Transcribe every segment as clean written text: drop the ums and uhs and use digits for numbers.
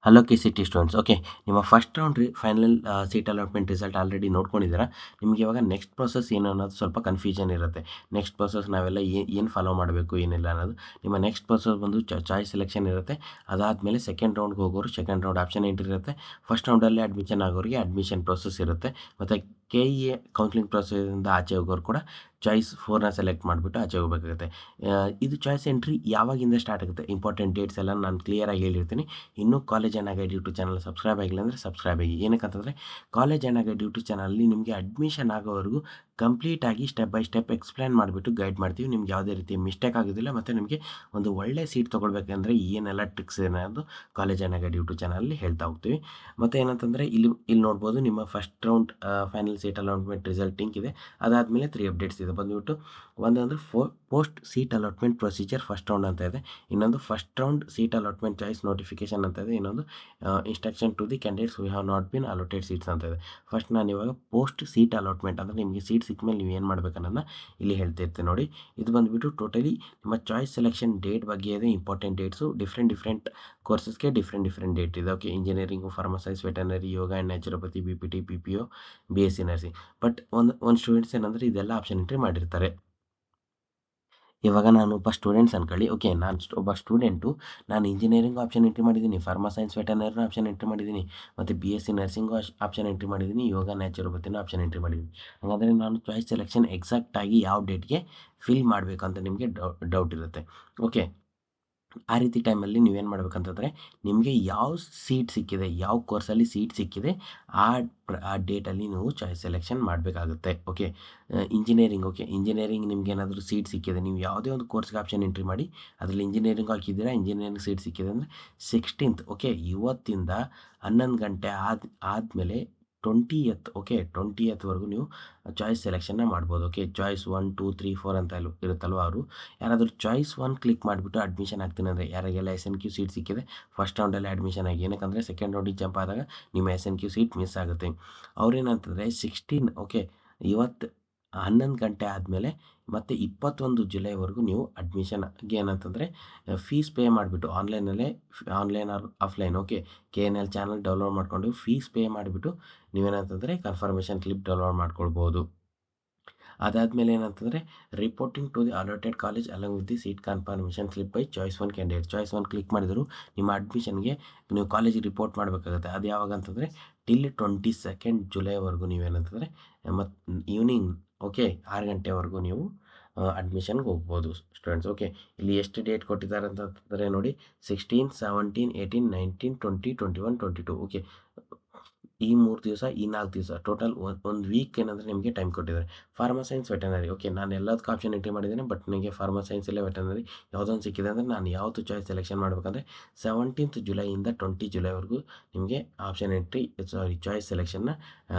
Hello KCT students. Okay, ನಿಮ್ಮ first round final seat allotment result already ನೋಡ್ಕೊಂಡಿದ್ದೀರಾ. ನಿಮಗೆ ಇವಾಗ ನೆಕ್ಸ್ಟ್ ಪ್ರೊಸೆಸ್ ಏನು ಅನ್ನೋದು ಸ್ವಲ್ಪ ಕನ್ಫ್ಯೂಷನ್ ಇರುತ್ತೆ. ನೆಕ್ಸ್ಟ್ ಪ್ರೊಸೆಸ್ ನಾವೆಲ್ಲ ಏನು ಫಾಲೋ ಮಾಡಬೇಕು ಏನಿಲ್ಲ ಅನ್ನೋದು. ನಿಮ್ಮ ನೆಕ್ಸ್ಟ್ ಪ್ರೊಸೆಸ್ ಬಂದು ಚಾಯ್ಸ್ ಸೆಲೆಕ್ಷನ್ ಇರುತ್ತೆ. ಅದಾದಮೇಲೆ ಸೆಕೆಂಡ್ ರೌಂಡ್ಗೆ ಹೋಗೋರು ಸೆಕೆಂಡ್ ರೌಂಡ್ ಆಪ್ಷನ್ ಎಂಟ್ರಿ ಇರುತ್ತೆ. ಫಸ್ಟ್ ರೌಂಡಲ್ಲೇ ಅಡ್ಮಿಷನ್ ಆಗೋರಿಗೆ ಅಡ್ಮಿಷನ್ ಪ್ರೊಸೆಸ್ ಇರುತ್ತೆ. ಮತ್ತು KEA ಕೌನ್ಸಿಲಿಂಗ್ ಪ್ರೊಸೆಸಿಂದ ಆಚೆ ಹೋಗೋರು ಕೂಡ ಚಾಯ್ಸ್ 4ನ ಸೆಲೆಕ್ಟ್ ಮಾಡಿಬಿಟ್ಟು ಆಚೆ ಹೋಗಬೇಕಾಗುತ್ತೆ. ಇದು ಚಾಯ್ಸ್ ಎಂಟ್ರಿ ಯಾವಾಗಿಂದ ಸ್ಟಾರ್ಟ್ ಆಗುತ್ತೆ, ಇಂಪಾರ್ಟೆಂಟ್ ಡೇಟ್ಸ್ ಎಲ್ಲ ನಾನು ಕ್ಲಿಯರಾಗಿ ಹೇಳಿರ್ತೀನಿ. ಇನ್ನೂ college and guide YouTube channel subscribe ಆಗಿಲ್ಲ ಅಂದರೆ ಸಬ್ಸ್ಕ್ರೈಬ್ ಆಗಿ. ಏನಕ್ಕಂತಂದರೆ ಕಾಲೇಜ್ ಆ್ಯಂಡ್ ಗೈಡ್ ಯೂಟ್ಯೂಬ್ ಚಾನಲಲ್ಲಿ ನಿಮಗೆ ಅಡ್ಮಿಷನ್ ಆಗೋವರೆಗೂ ಕಂಪ್ಲೀಟಾಗಿ ಸ್ಟೆಪ್ ಬೈ ಸ್ಟೆಪ್ ಎಕ್ಸ್ಪ್ಲೇನ್ ಮಾಡಿಬಿಟ್ಟು ಗೈಡ್ ಮಾಡ್ತೀವಿ. ನಿಮ್ಗೆ ಯಾವುದೇ ರೀತಿ ಮಿಸ್ಟೇಕ್ ಆಗೋದಿಲ್ಲ. ಮತ್ತು ನಿಮಗೆ ಒಂದು ಒಳ್ಳೆ ಸೀಟ್ ತೊಗೊಳ್ಬೇಕಂದ್ರೆ ಏನೆಲ್ಲ ಟ್ರಿಕ್ಸ್ ಅನ್ನೋದು ಕಾಲೇಜ್ ಆ್ಯಂಡ್ ಗೈಡ್ ಯೂಟ್ಯೂಬ್ ಚಾನಲಲ್ಲಿ ಹೇಳ್ತಾ ಹೋಗ್ತೀವಿ. ಮತ್ತು ಏನಂತಂದರೆ ಇಲ್ಲಿ ನೋಡ್ಬೋದು ನಿಮ್ಮ first round final seat allotment result link ಇದೆ. ಅದಾದಮೇಲೆ 3 ಅಪ್ಡೇಟ್ಸ್ ಇದೆ. ಬಂದುಬಿಟ್ಟು ಒಂದಂದ್ರೆ post seat allotment procedure first round ಅಂತ ಇದೆ. ಇನ್ನೊಂದು first round seat allotment choice notification ಅಂತ ಇದೆ. ಇನ್ನೊಂದು instruction to the candidates who have not been allotted seats ಅಂತ ಇದೆ. ಫಸ್ಟ್ ನಾನು ಇವಾಗ ಪೋಸ್ಟ್ ಸೀಟ್ ಅಲಾಟ್ಮೆಂಟ್ ಅಂದರೆ ನಿಮಗೆ ಸೀಟ್ ಸಿಕ್ಕ ಮೇಲೆ ನೀವು ಏನು ಮಾಡಬೇಕನ್ನೋದನ್ನ ಇಲ್ಲಿ ಹೇಳ್ತಿರ್ತೀನಿ ನೋಡಿ. ಇದು ಬಂದುಬಿಟ್ಟು ಟೋಟಲಿ ನಿಮ್ಮ ಚಾಯ್ಸ್ ಸೆಲೆಕ್ಷನ್ ಡೇಟ್ ಬಗ್ಗೆ ಇದೆ. ಇಂಪಾರ್ಟೆಂಟ್ ಡೇಟ್ಸು ಡಿಫ್ರೆಂಟ್ ಕೋರ್ಸಸ್ಗೆ ಡಿಫ್ರೆಂಟ್ ಡೇಟ್ ಇದೆ. Okay, engineering, pharmacies, veterinary, yoga and naturopathy, BPT, PPO, BSc nursing. But ಒಂದು ಸ್ಟೂಡೆಂಟ್ಸ್ ಏನಂದರೆ ಇದೆಲ್ಲ ಆಪ್ಷನ್ ಎಂಟ್ರಿ ಮಾಡಿರ್ತಾರೆ. ಇವಾಗ ನಾನು ಒಬ್ಬ ಸ್ಟೂಡೆಂಟ್ಸ್ ಅನ್ಕೊಳ್ಳಿ. ಓಕೆ, ನಾನು ಒಬ್ಬ ಸ್ಟೂಡೆಂಟು. ನಾನು ಇಂಜಿನಿಯರಿಂಗು ಆಪ್ಷನ್ ಎಂಟ್ರಿ ಮಾಡಿದ್ದೀನಿ, ಫಾರ್ಮಾ ಸೈನ್ಸ್ ವೆಟರ್ನರಿನೂ ಆಪ್ಷನ್ ಎಂಟ್ರಿ ಮಾಡಿದ್ದೀನಿ, ಮತ್ತು BSc ನರ್ಸಿಂಗು ಆಪ್ಷನ್ ಎಂಟ್ರಿ ಮಾಡಿದ್ದೀನಿ, ಯೋಗ ನ್ಯಾಚುರೋಪತಿನೂ ಆಪ್ಷನ್ ಎಂಟ್ರಿ ಮಾಡಿದ್ದೀನಿ. ಹಾಗಾದರೆ ನಾನು ಚಾಯ್ಸ್ ಸೆಲೆಕ್ಷನ್ ಎಕ್ಸಾಕ್ಟಾಗಿ ಯಾವ ಡೇಟ್ಗೆ ಫಿಲ್ ಮಾಡಬೇಕು ಅಂತ ನಿಮಗೆ ಡೌಟ್ ಇರುತ್ತೆ. ಓಕೆ, ಆ ರೀತಿ ಟೈಮಲ್ಲಿ ನೀವೇನು ಮಾಡಬೇಕಂತಂದರೆ ನಿಮಗೆ ಯಾವ ಸೀಟ್ ಸಿಕ್ಕಿದೆ, ಯಾವ ಕೋರ್ಸಲ್ಲಿ ಸೀಟ್ ಸಿಕ್ಕಿದೆ ಆ ಡೇಟಲ್ಲಿ ನೀವು ಚಾಯ್ಸ್ ಸೆಲೆಕ್ಷನ್ ಮಾಡಬೇಕಾಗುತ್ತೆ. ಓಕೆ, ಇಂಜಿನಿಯರಿಂಗ್ ನಿಮ್ಗೆ ಏನಾದರೂ ಸೀಟ್ ಸಿಕ್ಕಿದೆ, ನೀವು ಯಾವುದೇ ಒಂದು ಕೋರ್ಸ್ಗೆ ಆಪ್ಷನ್ ಎಂಟ್ರಿ ಮಾಡಿ ಅದರಲ್ಲಿ ಇಂಜಿನಿಯರಿಂಗ್ ಹಾಕಿದ್ದೀರಾ, ಇಂಜಿನಿಯರಿಂಗ್ ಸೀಟ್ ಸಿಕ್ಕಿದೆ ಅಂದರೆ 16th, ಓಕೆ, ಇವತ್ತಿಂದ 11 ಗಂಟೆ ಆದಮೇಲೆ 20th, ಓಕೆ, 20thವರೆಗೂ ನೀವು ಚಾಯ್ಸ್ ಸೆಲೆಕ್ಷನ್ನ ಮಾಡ್ಬೋದು. ಓಕೆ, ಚಾಯ್ಸ್ 1, 2, 3, 4 ಅಂತ ಇರುತ್ತಲ್ವ, ಅವರು ಯಾರಾದರೂ ಚಾಯ್ಸ್ 1 ಕ್ಲಿಕ್ ಮಾಡಿಬಿಟ್ಟು ಅಡ್ಮಿಷನ್ ಆಗ್ತೀನಿ ಅಂದರೆ ಯಾರಿಗೆಲ್ಲ SNQ ಸೀಟ್ ಸಿಕ್ಕಿದೆ ಫಸ್ಟ್ ರೌಂಡಲ್ಲಿ ಅಡ್ಮಿಷನ್ ಆಗಿ. ಏನಕ್ಕಂದರೆ ಸೆಕೆಂಡ್ ರೌಂಡಿಗೆ ಜಂಪ್ ಆದಾಗ ನಿಮ್ಮ SNQ ಸೀಟ್ ಮಿಸ್ ಆಗುತ್ತೆ. ಅವ್ರೇನಂತಂದರೆ 16, ಓಕೆ, ಇವತ್ತು 11 ಗಂಟೆ ಆದಮೇಲೆ ಮತ್ತು 21 ಜುಲೈವರೆಗೂ ನೀವು ಅಡ್ಮಿಷನ್ಗೆ ಏನಂತಂದರೆ ಫೀಸ್ ಪೇ ಮಾಡಿಬಿಟ್ಟು online or offline, okay, KNL channel download ಮಾಡಿಕೊಂಡು ಫೀಸ್ ಪೇ ಮಾಡಿಬಿಟ್ಟು ನೀವೇನಂತಂದರೆ ಕನ್ಫರ್ಮೇಷನ್ ಸ್ಲಿಪ್ ಡೌನ್ಲೋಡ್ ಮಾಡ್ಕೊಳ್ಬೋದು. ಅದಾದಮೇಲೆ ಏನಂತಂದರೆ reporting to the allotted college along with the seat confirmation slip by choice 1 candidate. Choice 1 click ಮಾಡಿದ್ರು ನಿಮ್ಮ ಅಡ್ಮಿಷನ್ಗೆ ನೀವು ಕಾಲೇಜಿಗೆ ರಿಪೋರ್ಟ್ ಮಾಡಬೇಕಾಗುತ್ತೆ. ಅದು ಯಾವಾಗ ಅಂತಂದರೆ ಟಿಲ್ 22 ಜುಲೈವರೆಗೂ ನೀವೇನಂತಂದರೆ ಮತ್ತು ಈವ್ನಿಂಗ್, ಓಕೆ, 6 ಗಂಟೆವರೆಗೂ ನೀವು ಅಡ್ಮಿಷನ್ಗೆ ಹೋಗ್ಬೋದು ಸ್ಟೂಡೆಂಟ್ಸ್. ಓಕೆ, ಇಲ್ಲಿ ಎಷ್ಟು ಡೇಟ್ ಕೊಟ್ಟಿದ್ದಾರೆ ಅಂತಂದರೆ ನೋಡಿ, 16, 17, 18, 19, 20, 21, 22. ಓಕೆ, ಈ 3 ದಿವಸ, ಈ 4 ದಿವಸ, ಟೋಟಲ್ ಒಂದು ವೀಕ್ ಏನಂದರೆ ನಿಮಗೆ ಟೈಮ್ ಕೊಟ್ಟಿದ್ದಾರೆ. ಫಾರ್ಮಾ ಸೈನ್ಸ್ ವೆಟರ್ನರಿ, ಓಕೆ, ನಾನು ಎಲ್ಲದಕ್ಕೂ ಆಪ್ಷನ್ ಎಂಟ್ರಿ ಮಾಡಿದ್ದೇನೆ. ಬಟ್ ನನಗೆ ಫಾರ್ಮಾ ಸೈನ್ಸ್ ಇಲ್ಲ ವೆಟರ್ನರಿ ಯಾವುದೊಂದು ಸಿಕ್ಕಿದೆ ಅಂದರೆ ನಾನು ಯಾವುದು ಚಾಯ್ಸ್ ಸೆಲೆಕ್ಷನ್ ಮಾಡಬೇಕಂದ್ರೆ 17th ಜುಲೈಯಿಂದ 20 ಜುಲೈವರೆಗೂ ನಿಮಗೆ ಆಪ್ಷನ್ ಎಂಟ್ರಿ ಚಾಯ್ಸ್ ಸೆಲೆಕ್ಷನ್ನ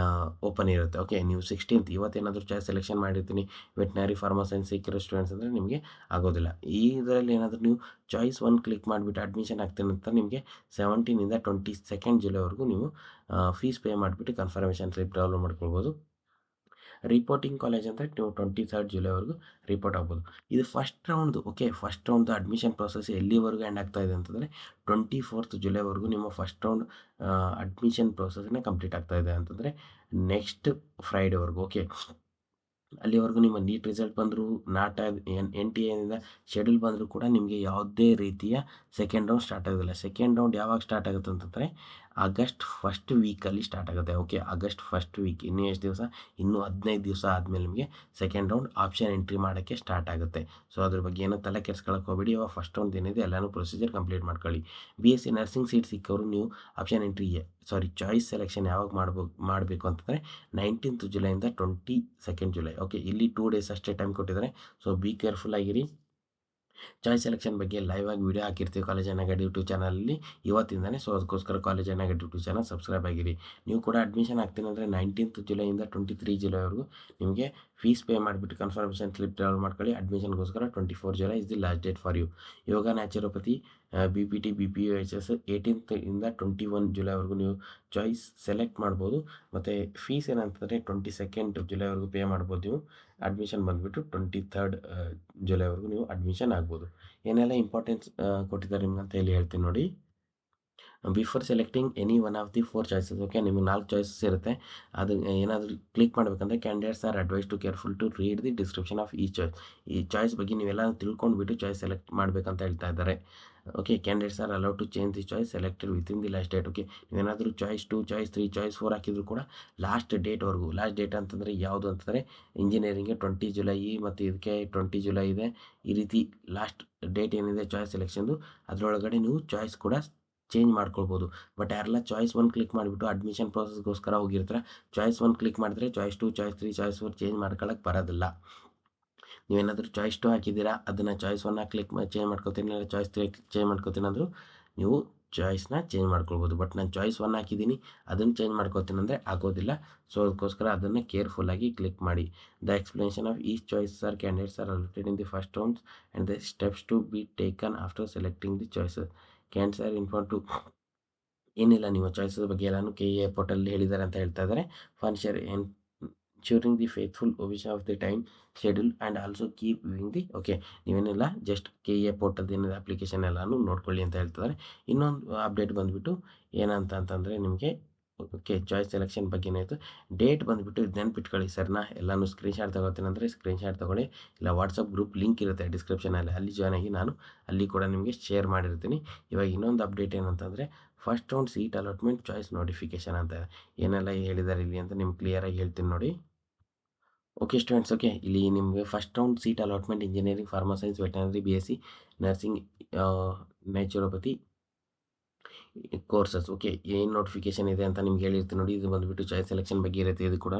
ಓಪನ್ ಇರುತ್ತೆ. ಓಕೆ, ನೀವು 16th ಇವತ್ತೇನಾದರೂ ಚಾಯ್ಸ್ ಸೆಲೆಕ್ಷನ್ ಮಾಡಿರ್ತೀನಿ ವೆಟರ್ನರಿ, ಫಾರ್ಮಾ ಸೈನ್ಸ್ ಸಿಕ್ಕಿರೋ ಸ್ಟೂಡೆಂಟ್ಸ್ ಅಂದರೆ ನಿಮಗೆ ಆಗೋದಿಲ್ಲ. ಈ ಇದರಲ್ಲಿ ಏನಾದರೂ ನೀವು ಚಾಯ್ಸ್ 1 ಕ್ಲಿಕ್ ಮಾಡಿಬಿಟ್ಟು ಅಡ್ಮಿಷನ್ ಆಗ್ತೀನಿ ಅಂತ ನಿಮಗೆ 17ಇಂದ 22 ಜುಲೈವರೆಗೂ ನೀವು ಫೀಸ್ ಪೇ ಮಾಡಿಬಿಟ್ಟು ಕನ್ಫರ್ಮೇಷನ್ ಸ್ಲಿಪ್ ಡೌನ್ಲೋಡ್ ಮಾಡ್ಕೊಳ್ಬೋದು. ರಿಪೋರ್ಟಿಂಗ್ ಕಾಲೇಜ್ ಅಂದರೆ ನೀವು 23 ಜುಲೈವರೆಗೂ ರಿಪೋರ್ಟ್ ಆಗ್ಬೋದು. ಇದು ಫಸ್ಟ್ ರೌಂಡ್ದು. ಓಕೆ, ಫಸ್ಟ್ ರೌಂಡ್ದು ಅಡ್ಮಿಷನ್ ಪ್ರೊಸೆಸ್ ಎಲ್ಲಿವರೆಗೂ ಎಂಡ್ ಆಗ್ತಾ ಇದೆ ಅಂತಂದರೆ 24th ಜುಲೈವರೆಗೂ ನಿಮ್ಮ ಫಸ್ಟ್ ರೌಂಡ್ ಅಡ್ಮಿಷನ್ ಪ್ರೊಸೆಸ್ನ ಕಂಪ್ಲೀಟ್ ಆಗ್ತಾ ಇದೆ ಅಂತಂದರೆ ನೆಕ್ಸ್ಟ್ ಫ್ರೈಡೇವರೆಗೂ. ಓಕೆ, ಅಲ್ಲಿವರೆಗೂ ನಿಮ್ಮ ನೀಟ್ ರಿಸಲ್ಟ್ ಬಂದರೂ NTA ಶೆಡ್ಯೂಲ್ ಬಂದರೂ ಕೂಡ ನಿಮಗೆ ಯಾವುದೇ ರೀತಿಯ ಸೆಕೆಂಡ್ ರೌಂಡ್ ಸ್ಟಾರ್ಟ್ ಆಗೋದಿಲ್ಲ. ಸೆಕೆಂಡ್ ರೌಂಡ್ ಯಾವಾಗ ಸ್ಟಾರ್ಟ್ ಆಗುತ್ತೆ ಅಂತಂದರೆ ಆಗಸ್ಟ್ ಫಸ್ಟ್ ವೀಕಲ್ಲಿ ಸ್ಟಾರ್ಟ್ ಆಗುತ್ತೆ. ಓಕೆ, ಆಗಸ್ಟ್ ಫಸ್ಟ್ ವೀಕ್, ಇನ್ನೂ ಎಷ್ಟು ದಿವಸ, ಇನ್ನೂ 15 ದಿವಸ ಆದಮೇಲೆ ನಿಮಗೆ ಸೆಕೆಂಡ್ ರೌಂಡ್ ಆಪ್ಷನ್ ಎಂಟ್ರಿ ಮಾಡೋಕ್ಕೆ ಸ್ಟಾರ್ಟ್ ಆಗುತ್ತೆ. ಸೊ ಅದ್ರ ಬಗ್ಗೆ ಏನೋ ತಲೆ ಕೆಡ್ಸ್ಕೊಳಕ್ಕೆ ಹೋಗಬೇಡಿ. ಇವಾಗ ಫಸ್ಟ್ ರೌಂಡ್ ಏನಿದೆ ಎಲ್ಲನೂ ಪ್ರೊಸೀಜರ್ ಕಂಪ್ಲೀಟ್ ಮಾಡ್ಕೊಳ್ಳಿ. BSc ನರ್ಸಿಂಗ್ ಸೀಟ್ ಸಿಕ್ಕವರು ನೀವು ಆಪ್ಷನ್ ಎಂಟ್ರಿ ಚಾಯ್ಸ್ ಸೆಲೆಕ್ಷನ್ ಯಾವಾಗ ಮಾಡಬೇಕು ಅಂತಂದರೆ 19th ಜುಲೈಯಿಂದ 22 ಜುಲೈ. ಓಕೆ, ಇಲ್ಲಿ 2 ಡೇಸ್ ಅಷ್ಟೇ ಟೈಮ್ ಕೊಟ್ಟಿದ್ದಾರೆ. ಸೊ ಬಿ ಕೇರ್ಫುಲ್ ಆಗಿರಿ. ಚಾಯ್ಸ್ ಸೆಲೆಕ್ಷನ್ ಬಗ್ಗೆ ಲೈವ್ ಆಗಿ ವಿಡಿಯೋ ಹಾಕಿರ್ತೀವಿ ಕಾಲೇಜ್ ಅನಾಗಡ್ ಯೂಟ್ಯೂಬ್ ಚಾನಲಲ್ಲಿ ಇವತ್ತಿಂದನೇ. ಸೊ ಅದಕ್ಕೋಸ್ಕರ ಕಾಲೇಜ್ ಅನಾಗಡ್ ಯೂಟ್ಯೂಬ್ ಚಾನಲ್ ಸಬ್ಸ್ಕ್ರೈಬ್ ಆಗಿರಿ. ನೀವು ಕೂಡ ಅಡ್ಮಿಷನ್ ಆಗ್ತೀನಿ ಅಂದರೆ 19th ಜುಲೈಯಿಂದ 23 ಜುಲೈವರೆಗೂ ನಿಮಗೆ ಫೀಸ್ ಪೇ ಮಾಡಿಬಿಟ್ಟು ಕನ್ಫರ್ಮೇಷನ್ ಸ್ಲಿಪ್ ಡೌನ್ಲೋಡ್ ಮಾಡ್ಕೊಳ್ಳಿ. ಅಡ್ಮಿಷನ್ಗೋಸ್ಕರ 24 July is the last date for you. Yoga naturopathy, BPT, BPO, HS 18th ಇಂದ 21 ಜುಲೈವರೆಗೂ ನೀವು ಚಾಯ್ಸ್ ಸೆಲೆಕ್ಟ್ ಮಾಡ್ಬೋದು. ಮತ್ತು ಫೀಸ್ ಏನಂತಂದರೆ 22 ಜುಲೈವರೆಗೂ ಪೇ ಮಾಡ್ಬೋದು ನೀವು. ಅಡ್ಮಿಷನ್ ಬಂದುಬಿಟ್ಟು 23rd ಜುಲೈವರೆಗೂ ನೀವು ಅಡ್ಮಿಷನ್ ಆಗ್ಬೋದು. ಏನೆಲ್ಲ ಇಂಪಾರ್ಟೆನ್ಸ್ ಕೊಟ್ಟಿದ್ದಾರೆ ನಿಮ್ಗೆ ಅಂತ ಹೇಳಿ ಹೇಳ್ತೀನಿ ನೋಡಿ. Before selecting any one of the 4 choices. Okay, ನಿಮಗೆ 4 ಚಾಯ್ಸಸ್ ಇರುತ್ತೆ. ಅದು ಏನಾದರೂ ಕ್ಲಿಕ್ ಮಾಡಬೇಕಂದ್ರೆ candidates are advise to careful to read the description of ಈ ಚಾಯ್ಸ್. ಈ ಚಾಯ್ಸ್ ಬಗ್ಗೆ ನೀವೆಲ್ಲ ತಿಳ್ಕೊಂಡ್ಬಿಟ್ಟು ಚಾಯ್ಸ್ ಸೆಲೆಕ್ಟ್ ಮಾಡಬೇಕಂತ ಹೇಳ್ತಾ ಇದ್ದಾರೆ. Okay, candidates are allowed to change the choice selected within the last date. Okay, ನೀವೇನಾದರೂ ಚಾಯ್ಸ್ 2, ಚಾಯ್ಸ್ 3, ಚಾಯ್ಸ್ 4 ಹಾಕಿದ್ರು ಕೂಡ ಲಾಸ್ಟ್ ಡೇಟ್ವರೆಗೂ. ಲಾಸ್ಟ್ ಡೇಟ್ ಅಂತಂದರೆ ಯಾವುದು ಅಂತಂದರೆ ಇಂಜಿನಿಯರಿಂಗ್ಗೆ 20 ಜುಲೈ ಮತ್ತು ಇದಕ್ಕೆ 20 ಜುಲೈ ಇದೆ. ಈ ರೀತಿ ಲಾಸ್ಟ್ ಡೇಟ್ ಏನಿದೆ ಚಾಯ್ಸ್ ಸೆಲೆಕ್ಷನ್ದು, ಅದರೊಳಗಡೆ ನೀವು ಚಾಯ್ಸ್ ಕೂಡ ಚೇಂಜ್ ಮಾಡ್ಕೊಳ್ಬೋದು. ಬಟ್ ಯಾರೆಲ್ಲ ಚಾಯ್ಸ್ 1 ಕ್ಲಿಕ್ ಮಾಡಿಬಿಟ್ಟು ಅಡ್ಮಿಷನ್ ಪ್ರೋಸೆಸ್ಗೋಸ್ಕರ ಹೋಗಿರ್ತಾರೆ, ಚಾಯ್ಸ್ 1 ಕ್ಲಿಕ್ ಮಾಡಿದ್ರೆ ಚಾಯ್ಸ್ 2, ಚಾಯ್ಸ್ 3, ಚಾಯ್ಸ್ 4 ಚೇಂಜ್ ಮಾಡ್ಕೊಳ್ಳೋಕೆ ಬರೋದಿಲ್ಲ. ನೀವೇನಾದರೂ ಚಾಯ್ಸ್ 2 ಹಾಕಿದ್ದೀರಾ, ಅದನ್ನು ಚಾಯ್ಸ್ 1 ಕ್ಲಿಕ್ ಚೇಂಜ್ ಮಾಡ್ಕೊತೀನಿ, ಇಲ್ಲ ಚಾಯ್ಸ್ 3 ಚೇಂಜ್ ಮಾಡ್ಕೊತೀನಿ ಅಂದರೂ ನೀವು ಚಾಯ್ಸ್ನ ಚೇಂಜ್ ಮಾಡ್ಕೊಳ್ಬೋದು. ಬಟ್ ನಾನು ಚಾಯ್ಸ್ 1 ಹಾಕಿದ್ದೀನಿ, ಅದನ್ನು ಚೇಂಜ್ ಮಾಡ್ಕೊತೀನಿ ಅಂದರೆ ಆಗೋದಿಲ್ಲ. ಸೊ ಅದಕ್ಕೋಸ್ಕರ ಅದನ್ನು ಕೇರ್ಫುಲ್ಲಾಗಿ ಕ್ಲಿಕ್ ಮಾಡಿ. The explanation of each choice are candidates are allotted in the first rounds and the steps to be taken after selecting the choices. Candidates are inform to. ಏನಿಲ್ಲ, ನೀವು ಚಾಯ್ಸಸ್ ಬಗ್ಗೆ ಎಲ್ಲಾನು KEA ಪೋರ್ಟಲ್ಲಿ ಹೇಳಿದ್ದಾರೆ ಅಂತ ಹೇಳ್ತಾ ಇದ್ದಾರೆ. Furniture ensuring the faithful observation of the time schedule and also keep viewing the. Okay, ನೀವೇನಿಲ್ಲ just KEA portal ಏನಿದೆ ಅಪ್ಲಿಕೇಶನ್ ಎಲ್ಲಾನು ನೋಡ್ಕೊಳ್ಳಿ ಅಂತ ಹೇಳ್ತಿದ್ದಾರೆ. ಇನ್ನೊಂದು ಅಪ್ಡೇಟ್ ಬಂದುಬಿಟ್ಟು ಏನಂತ ಅಂತಂದರೆ ನಿಮಗೆ ಓಕೆ ಚಾಯ್ಸ್ ಸೆಲೆಕ್ಷನ್ ಬಗ್ಗೆನೇ ಇತ್ತು. ಡೇಟ್ ಬಂದುಬಿಟ್ಟು ಇದು ನೆನ್ಪಿಟ್ಕೊಳ್ಳಿ ಸರ್ನ. ಎಲ್ಲಾನು ಸ್ಕ್ರೀನ್ಶಾಟ್ ತೊಗೊಳ್ತೀನಿ ಅಂದರೆ ಸ್ಕ್ರೀನ್ಶಾಟ್ ತೊಗೊಳ್ಳಿ, ಇಲ್ಲ ವಾಟ್ಸಪ್ ಗ್ರೂಪ್ ಲಿಂಕ್ ಇರುತ್ತೆ ಡಿಸ್ಕ್ರಿಪ್ಷನಲ್ಲಿ, ಅಲ್ಲಿ ಜಾಯ್ನ್ ಆಗಿ ನಾನು ಅಲ್ಲಿ ಕೂಡ ನಿಮಗೆ ಶೇರ್ ಮಾಡಿರ್ತೀನಿ. ಇವಾಗ ಇನ್ನೊಂದು ಅಪ್ಡೇಟ್ ಏನಂತಂದರೆ first round seat allotment choice notification ಅಂತ ಏನೆಲ್ಲ ಹೇಳಿದ್ದಾರೆ ಇಲ್ಲಿ ಅಂತ ನಿಮ್ಗೆ ಕ್ಲಿಯರಾಗಿ ಹೇಳ್ತೀನಿ ನೋಡಿ. ಓಕೆ ಸ್ಟೂಡೆಂಟ್ಸ್, ಓಕೆ ಇಲ್ಲಿ ನಿಮಗೆ first round seat allotment engineering, pharma science, veterinary, BSc nursing, naturopathy courses. Okay, ಏನು ನೋಟಿಫಿಕೇಶನ್ ಇದೆ ಅಂತ ನಿಮ್ಗೆ ಹೇಳಿರ್ತೀನಿ ನೋಡಿ. ಇದು ಬಂದುಬಿಟ್ಟು ಚಾಯ್ಸ್ ಸೆಲೆಕ್ಷನ್ ಬಗ್ಗೆ ಇರುತ್ತೆ. ಇದು ಕೂಡ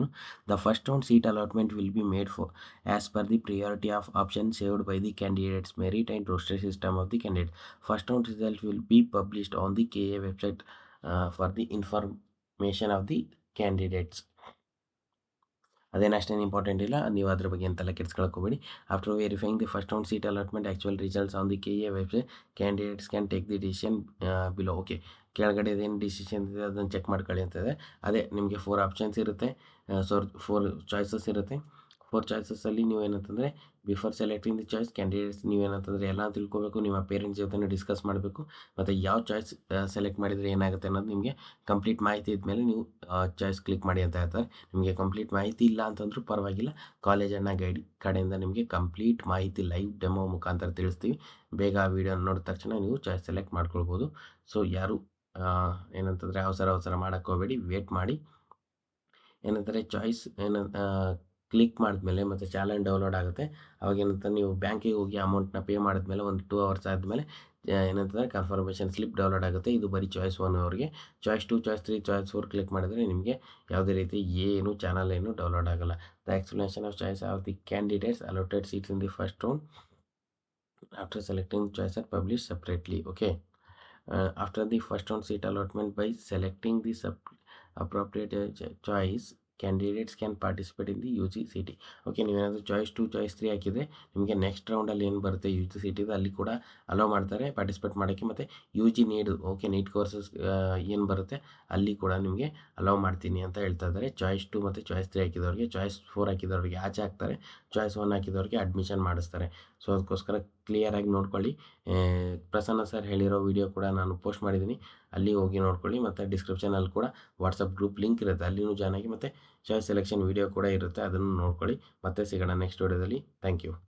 the first round seat allotment will be made for as per the priority of option saved by the candidates merit and roster system of the candidate. First round result will be published on the KEA website for the information of the candidates. ಅದೇನು ಅಷ್ಟೇನು important ಇಲ್ಲ, ನೀವು ಅದ್ರ ಬಗ್ಗೆ ಎಂತೆಲ್ಲ ಕೆಡ್ಸ್ಕೊಳಕ್ಕೋಬೇಡಿ. After verifying the first round seat allotment actual results on the KEA website candidates can take the decision below. Okay, ಕೆಳಗಡೆ ಏನು ಡಿಸಿಷನ್ ಇದೆ ಅದನ್ನು ಚೆಕ್ ಮಾಡ್ಕೊಳ್ಳಿ ಅಂತದೆ. ಅದೇ ನಿಮಗೆ 4 ಆಪ್ಷನ್ಸ್ ಇರುತ್ತೆ, 4 ಚಾಯ್ಸಸ್ ಇರುತ್ತೆ. 4 ಚಾಯ್ಸಸ್ಸಲ್ಲಿ ನೀವೇನಂತಂದರೆ before selecting the choice candidates ನೀವೇನಂತಂದರೆ ಎಲ್ಲ ತಿಳ್ಕೊಬೇಕು, ನಿಮ್ಮ ಪೇರೆಂಟ್ಸ್ ಜೊತೆ ಡಿಸ್ಕಸ್ ಮಾಡಬೇಕು, ಮತ್ತು ಯಾವ ಚಾಯ್ಸ್ ಸೆಲೆಕ್ಟ್ ಮಾಡಿದರೆ ಏನಾಗುತ್ತೆ ಅನ್ನೋದು ನಿಮಗೆ ಕಂಪ್ಲೀಟ್ ಮಾಹಿತಿ ಇದ್ಮೇಲೆ ನೀವು ಚಾಯ್ಸ್ ಕ್ಲಿಕ್ ಮಾಡಿ ಅಂತ ಹೇಳ್ತಾರೆ. ನಿಮಗೆ ಕಂಪ್ಲೀಟ್ ಮಾಹಿತಿ ಇಲ್ಲ ಅಂತಂದ್ರೂ ಪರವಾಗಿಲ್ಲ, ಕಾಲೇಜನ್ನು ಗೈಡ್ ಕಡೆಯಿಂದ ನಿಮಗೆ ಕಂಪ್ಲೀಟ್ ಮಾಹಿತಿ ಲೈವ್ ಡೆಮೋ ಮುಖಾಂತರ ತಿಳಿಸ್ತೀವಿ. ಬೇಗ ಆ ವಿಡಿಯೋ ನೋಡಿದ ತಕ್ಷಣ ನೀವು ಚಾಯ್ಸ್ ಸೆಲೆಕ್ಟ್ ಮಾಡ್ಕೊಳ್ಬೋದು. ಸೊ ಯಾರು ಏನಂತಂದರೆ ಅವಸರ ಮಾಡೋಕ್ಕೆ ಹೋಗಬೇಡಿ, ವೇಟ್ ಮಾಡಿ. ಏನಂತಾರೆ ಚಾಯ್ಸ್ ಕ್ಲಿಕ್ ಮಾಡಿದ್ಮೇಲೆ ಮತ್ತು ಚಾಲನ್ ಡೌನ್ಲೋಡ್ ಆಗುತ್ತೆ. ಅವಾಗೇನಂತ ನೀವು ಬ್ಯಾಂಕಿಗೆ ಹೋಗಿ ಅಮೌಂಟ್ನ ಪೇ ಮಾಡಿದ್ಮೇಲೆ ಒಂದು 2 ಅವರ್ಸ್ ಆದಮೇಲೆ ಏನಂತಂದರೆ ಕನ್ಫರ್ಮೇಷನ್ ಸ್ಲಿಪ್ ಡೌನ್ಲೋಡ್ ಆಗುತ್ತೆ. ಇದು ಬರೀ ಚಾಯ್ಸ್ 1 ಅವರಿಗೆ. ಚಾಯ್ಸ್ 2, ಚಾಯ್ಸ್ 3, ಚಾಯ್ಸ್ 4 ಕ್ಲಿಕ್ ಮಾಡಿದರೆ ನಿಮಗೆ ಯಾವುದೇ ರೀತಿ ಏನು ಚಾನಲ್ ಏನು ಡೌನ್ಲೋಡ್ ಆಗೋಲ್ಲ. The explanation of choice of the candidates allotted seats in the first round after selecting choice are publish separately. Okay, after the first round seat allotment by selecting the appropriate choice candidates can participate in the UGCT. Okay, ನೀವೇನಾದರೂ choice 2, choice 3 ಹಾಕಿದರೆ ನಿಮಗೆ next ರೌಂಡಲ್ಲಿ ಏನು ಬರುತ್ತೆ UGCT ಅಲ್ಲಿ ಕೂಡ hello ಮಾಡ್ತಾರೆ participate ಮಾಡೋಕ್ಕೆ. ಮತ್ತು UG ನೀಡು ಓಕೆ ನೀಟ್ ಕೋರ್ಸಸ್ ಏನು ಬರುತ್ತೆ ಅಲ್ಲಿ ಕೂಡ ನಿಮಗೆ ಅಲೋ ಮಾಡ್ತೀನಿ ಅಂತ ಹೇಳ್ತಾ ಇದ್ದಾರೆ. ಚಾಯ್ಸ್ 2 ಮತ್ತು ಚಾಯ್ಸ್ 3 ಹಾಕಿದವ್ರಿಗೆ, ಚಾಯ್ಸ್ 4 ಹಾಕಿದವ್ರಿಗೆ ಆಚೆ ಹಾಕ್ತಾರೆ, ಚಾಯ್ಸ್ 1 ಹಾಕಿದವ್ರಿಗೆ ಅಡ್ಮಿಷನ್ ಮಾಡಿಸ್ತಾರೆ. ಸೊ ಅದಕ್ಕೋಸ್ಕರ ಕ್ಲಿಯರಾಗಿ ನೋಡ್ಕೊಳ್ಳಿ. ಪ್ರಸನ್ನ ಸರ್ ಹೇಳಿರೋ ವಿಡಿಯೋ ಕೂಡ ನಾನು ಪೋಸ್ಟ್ ಮಾಡಿದ್ದೀನಿ, ಅಲ್ಲಿ ಹೋಗಿ ನೋಡ್ಕೊಳ್ಳಿ. ಮತ್ತು ಡಿಸ್ಕ್ರಿಪ್ಷನಲ್ಲಿ ಕೂಡ ವಾಟ್ಸಪ್ ಗ್ರೂಪ್ ಲಿಂಕ್ ಇರುತ್ತೆ, ಅಲ್ಲಿನೂ ಜಾಯ್ನ್ ಆಗಿ. ಮತ್ತು ಚಾಯ್ಸ್ ಸೆಲೆಕ್ಷನ್ ವಿಡಿಯೋ ಕೂಡ ಇರುತ್ತೆ, ಅದನ್ನು ನೋಡ್ಕೊಳ್ಳಿ. ಮತ್ತೆ ಸಿಗೋಣ ನೆಕ್ಸ್ಟ್ ವಿಡಿಯೋದಲ್ಲಿ. Thank you.